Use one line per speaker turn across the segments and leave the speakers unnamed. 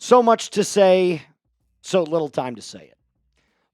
So much to say, so little time to say it.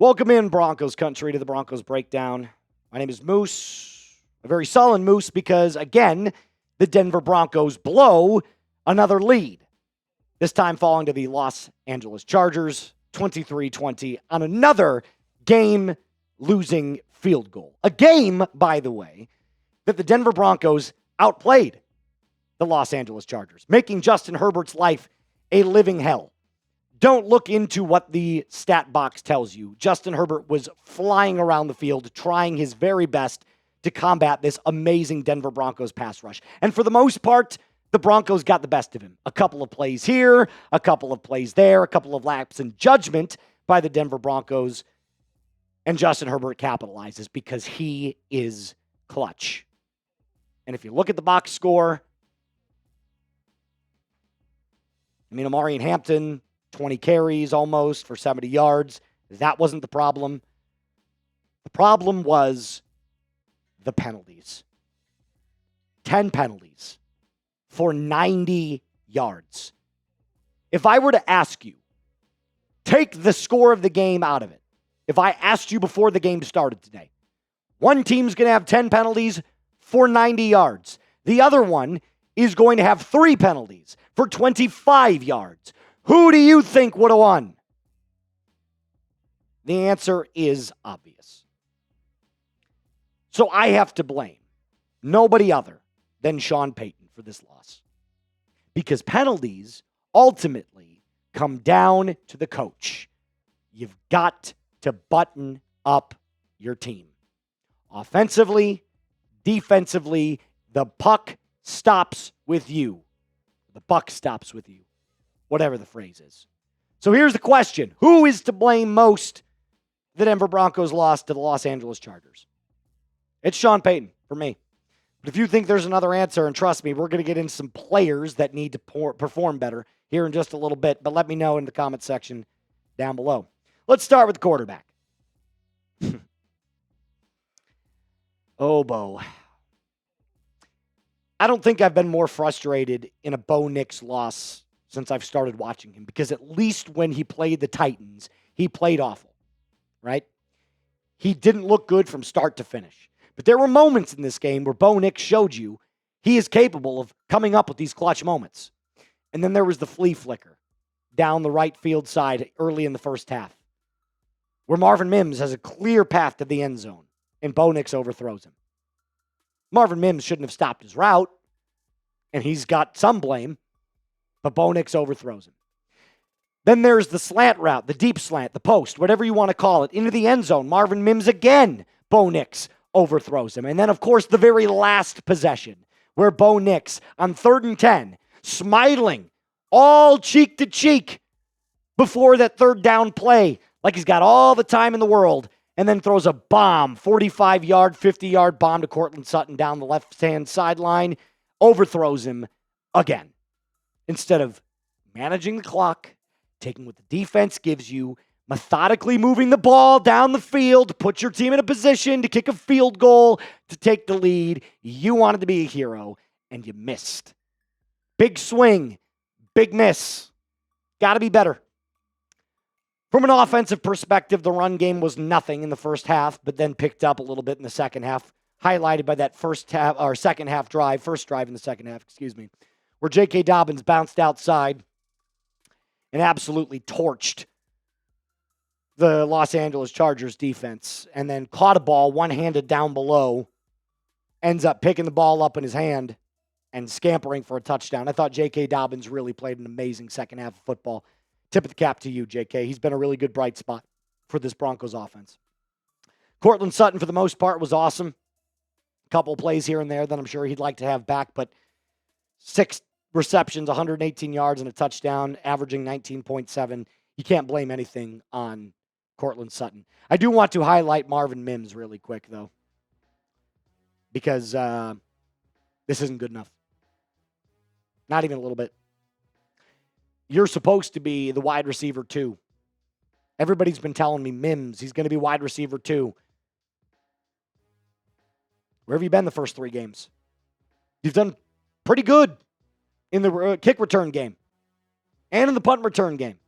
Welcome in, Broncos country, to the Broncos Breakdown. My name is Moose, a very sullen Moose because, again, the Denver Broncos blow another lead. This time falling to the Los Angeles Chargers, 23-20, on another game-losing field goal. A game, by the way, that the Denver Broncos outplayed the Los Angeles Chargers, making Justin Herbert's life a living hell. Don't look into what the stat box tells you. Justin Herbert was flying around the field, trying his very best to combat this amazing Denver Broncos pass rush. And for the most part, the Broncos got the best of him. A couple of plays here, a couple of plays there, a couple of laps in judgment by the Denver Broncos. And Justin Herbert capitalizes because he is clutch. And if you look at the box score, Amari and Hampton, 20 carries almost for 70 yards. That wasn't the problem. The problem was the penalties. 10 penalties for 90 yards. If I were to ask you, take the score of the game out of it. If I asked you before the game started today, one team's going to have 10 penalties for 90 yards. The other one is going to have 3 penalties for 25 yards. Who do you think would have won? The answer is obvious. So I have to blame nobody other than Sean Payton for this loss. Because penalties ultimately come down to the coach. You've got to button up your team. Offensively, defensively, the puck stops with you. The buck stops with you. Whatever the phrase is. So here's the question. Who is to blame most? The Denver Broncos lost to the Los Angeles Chargers. It's Sean Payton for me. But if you think there's another answer, and trust me, we're going to get into some players that need to perform better here in just a little bit, but let me know in the comment section down below. Let's start with the quarterback. Oh, Bo. I don't think I've been more frustrated in a Bo Nix loss since I've started watching him, because at least when he played the Titans, he played awful, right? He didn't look good from start to finish. But there were moments in this game where Bo Nix showed you he is capable of coming up with these clutch moments. And then there was the flea flicker down the right field side early in the first half, where Marvin Mims has a clear path to the end zone, and Bo Nix overthrows him. Marvin Mims shouldn't have stopped his route, and he's got some blame, but Bo Nix overthrows him. Then there's the slant route, the deep slant, the post, whatever you want to call it, into the end zone. Marvin Mims again, Bo Nix overthrows him. And then, of course, the very last possession, where Bo Nix, on 3rd and 10, smiling all cheek to cheek before that third down play, like he's got all the time in the world, and then throws a bomb, 45-yard, 50-yard bomb to Courtland Sutton down the left-hand sideline, overthrows him again. Instead of managing the clock, taking what the defense gives you, methodically moving the ball down the field to put your team in a position to kick a field goal to take the lead, you wanted to be a hero, and you missed. Big swing, big miss. Got to be better. From an offensive perspective, the run game was nothing in the first half, but then picked up a little bit in the second half, highlighted by that first drive in the second half, where J.K. Dobbins bounced outside and absolutely torched the Los Angeles Chargers defense, and then caught a ball one-handed down below, ends up picking the ball up in his hand and scampering for a touchdown. I thought J.K. Dobbins really played an amazing second half of football. Tip of the cap to you, J.K. He's been a really good bright spot for this Broncos offense. Courtland Sutton, for the most part, was awesome. A couple plays here and there that I'm sure he'd like to have back, but 6 receptions, 118 yards, and a touchdown, averaging 19.7. You can't blame anything on Courtland Sutton. I do want to highlight Marvin Mims really quick, though, because this isn't good enough. Not even a little bit. You're supposed to be the wide receiver 2. Everybody's been telling me Mims, he's going to be wide receiver 2. Where have you been the first 3 games? You've done pretty good in the kick return game. and in the punt return game.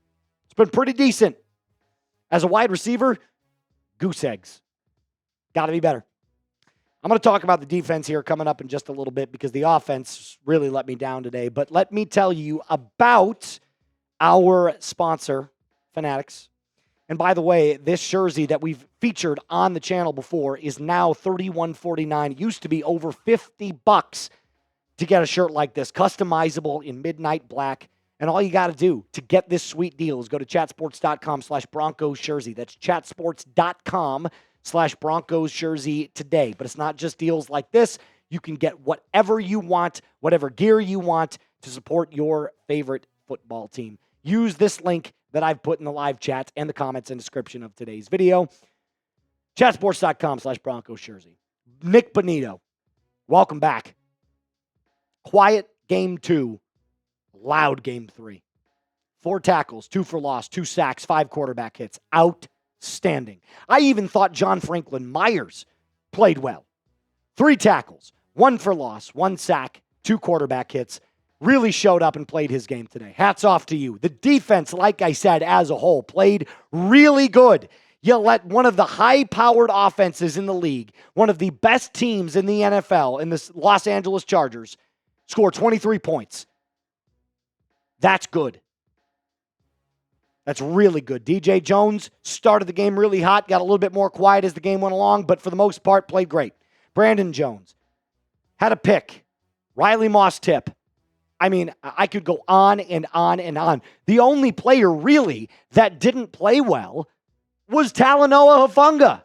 It's been pretty decent. As a wide receiver, goose eggs. Got to be better. I'm going to talk about the defense here coming up in just a little bit because the offense really let me down today. But let me tell you about our sponsor, Fanatics. And by the way, this jersey that we've featured on the channel before is now $31.49. It used to be over $50 to get a shirt like this, customizable in midnight black. And all you got to do to get this sweet deal is go to chatsports.com/Broncos jersey. That's chatsports.com/Broncos jersey today. But it's not just deals like this. You can get whatever you want, whatever gear you want to support your favorite football team. Use this link that I've put in the live chat and the comments and description of today's video. Chatsports.com/Broncos jersey. Nick Bonito, welcome back. Quiet game 2, loud game 3. 4 tackles, 2 for loss, 2 sacks, 5 quarterback hits. Outstanding. I even thought John Franklin Myers played well. 3 tackles, 1 for loss, 1 sack, 2 quarterback hits. Really showed up and played his game today. Hats off to you. The defense, like I said, as a whole, played really good. You let one of the high-powered offenses in the league, one of the best teams in the NFL, in the Los Angeles Chargers, score 23 points. That's good. That's really good. DJ Jones started the game really hot, got a little bit more quiet as the game went along, but for the most part, played great. Brandon Jones had a pick. Riley Moss tip. I mean, I could go on and on and on. The only player really that didn't play well was Talanoa Hufanga.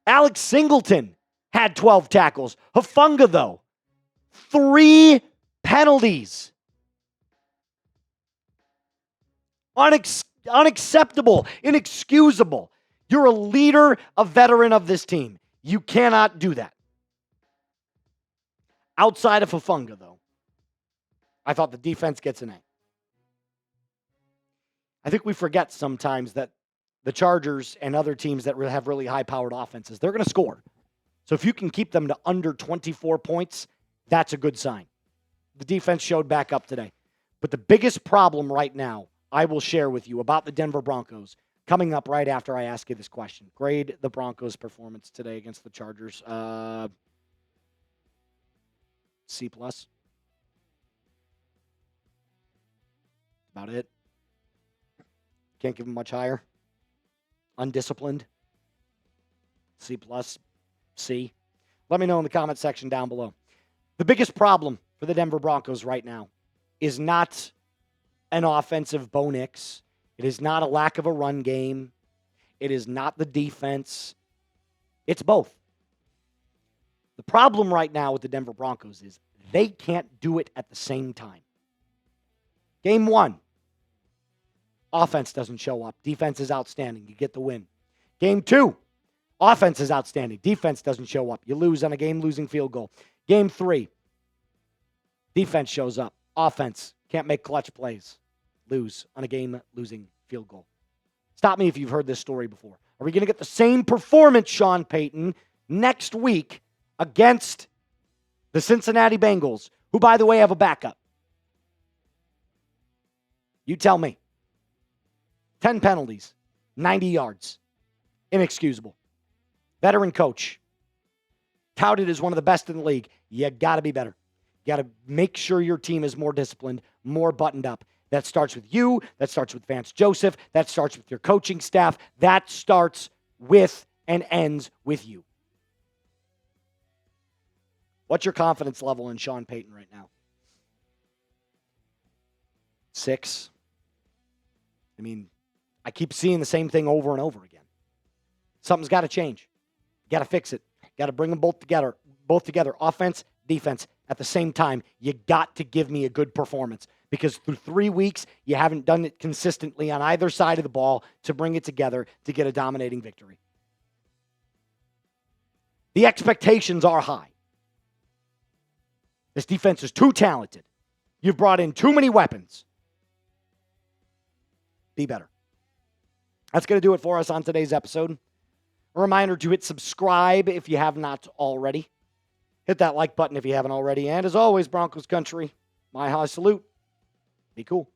Alex Singleton had 12 tackles. Hufanga, though, 3 penalties. Unacceptable, inexcusable. You're a leader, a veteran of this team. You cannot do that. Outside of Hufanga, though, I thought the defense gets an A. I think we forget sometimes that the Chargers and other teams that have really high-powered offenses, they're going to score. So if you can keep them to under 24 points, that's a good sign. The defense showed back up today. But the biggest problem right now, I will share with you about the Denver Broncos coming up right after I ask you this question. Grade the Broncos' performance today against the Chargers. C+. About it. Can't give them much higher. Undisciplined. C+, C. Let me know in the comment section down below. The biggest problem for the Denver Broncos right now is not an offensive Bo Nix. It is not a lack of a run game. It is not the defense. It's both. The problem right now with the Denver Broncos is they can't do it at the same time. Game 1. Offense doesn't show up. Defense is outstanding. You get the win. Game 2. Offense is outstanding. Defense doesn't show up. You lose on a game-losing field goal. Game 3. Defense shows up. Offense can't make clutch plays. Lose on a game-losing field goal. Stop me if you've heard this story before. Are we going to get the same performance, Sean Payton, next week against the Cincinnati Bengals, who, by the way, have a backup? You tell me. 10 penalties, 90 yards. Inexcusable. Veteran coach. Touted as one of the best in the league. You got to be better. You got to make sure your team is more disciplined, more buttoned up. That starts with you. That starts with Vance Joseph. That starts with your coaching staff. That starts with and ends with you. What's your confidence level in Sean Payton right now? 6. I mean, I keep seeing the same thing over and over again. Something's got to change. You got to fix it. Got to bring them both together. Offense, defense. At the same time, you got to give me a good performance because through 3 weeks, you haven't done it consistently on either side of the ball to bring it together to get a dominating victory. The expectations are high. This defense is too talented. You've brought in too many weapons. Be better. That's going to do it for us on today's episode. A reminder to hit subscribe if you have not already. Hit that like button if you haven't already. And as always, Broncos country, my high salute. Be cool.